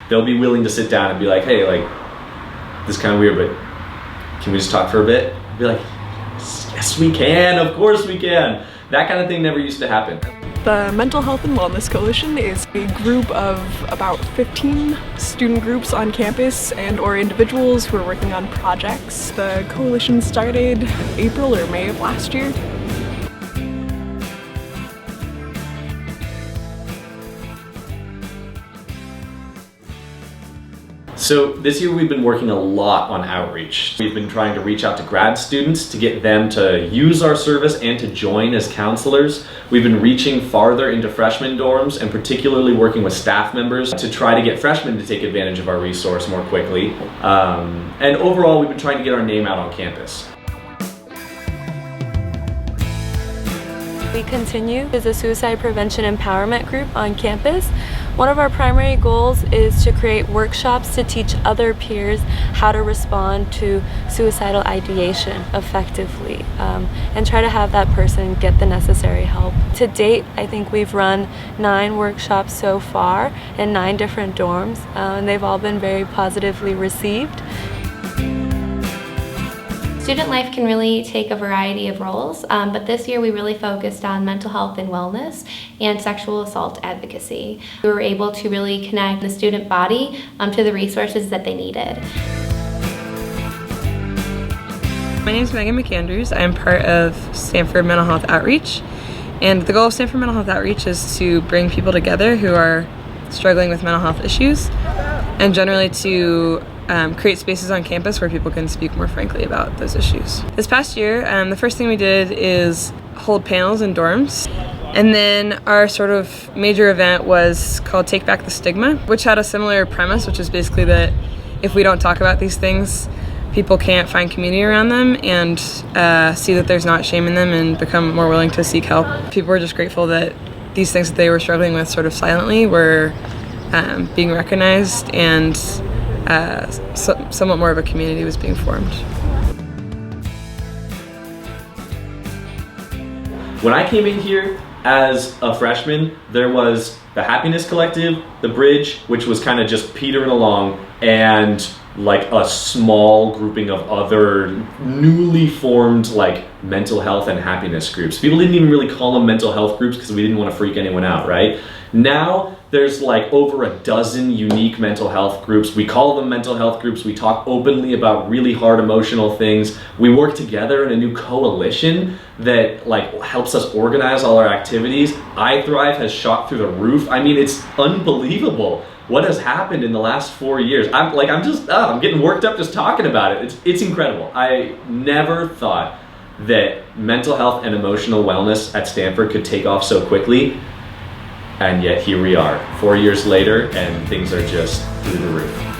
they'll be willing to sit down and be like, hey, like, this is kind of weird, but can we just talk for a bit? Be like, yes we can, of course we can. That kind of thing never used to happen. The Mental Health and Wellness Coalition is a group of about 15 student groups on campus and or individuals who are working on projects. The coalition started April or May of last year. So this year we've been working a lot on outreach. We've been trying to reach out to grad students to get them to use our service and to join as counselors. We've been reaching farther into freshman dorms and particularly working with staff members to try to get freshmen to take advantage of our resource more quickly. And overall, we've been trying to get our name out on campus. We Continue is a suicide prevention empowerment group on campus. One of our primary goals is to create workshops to teach other peers how to respond to suicidal ideation effectively and try to have that person get the necessary help. To date, I think we've run 9 workshops so far in 9 different dorms, and they've all been very positively received. Student life can really take a variety of roles, but this year we really focused on mental health and wellness and sexual assault advocacy. We were able to really connect the student body to the resources that they needed. My name is Megan McAndrews. I'm part of Stanford Mental Health Outreach, and the goal of Stanford Mental Health Outreach is to bring people together who are struggling with mental health issues and generally to create spaces on campus where people can speak more frankly about those issues. This past year, the first thing we did is hold panels in dorms. And then our sort of major event was called Take Back the Stigma, which had a similar premise, which is basically that if we don't talk about these things, people can't find community around them and see that there's not shame in them and become more willing to seek help. People were just grateful that these things that they were struggling with sort of silently were being recognized, and somewhat more of a community was being formed. When I came in here as a freshman, there was the Happiness Collective, the Bridge, which was kind of just petering along, and like a small grouping of other newly formed like mental health and happiness groups. People didn't even really call them mental health groups because we didn't want to freak anyone out, right? Now there's like over a dozen unique mental health groups. We call them mental health groups. We talk openly about really hard emotional things. We work together in a new coalition that like helps us organize all our activities. iThrive has shot through the roof. I mean, it's unbelievable what has happened in the last 4 years. I'm getting worked up just talking about it. It's incredible. I never thought that mental health and emotional wellness at Stanford could take off so quickly. And yet here we are, 4 years later, and things are just through the roof.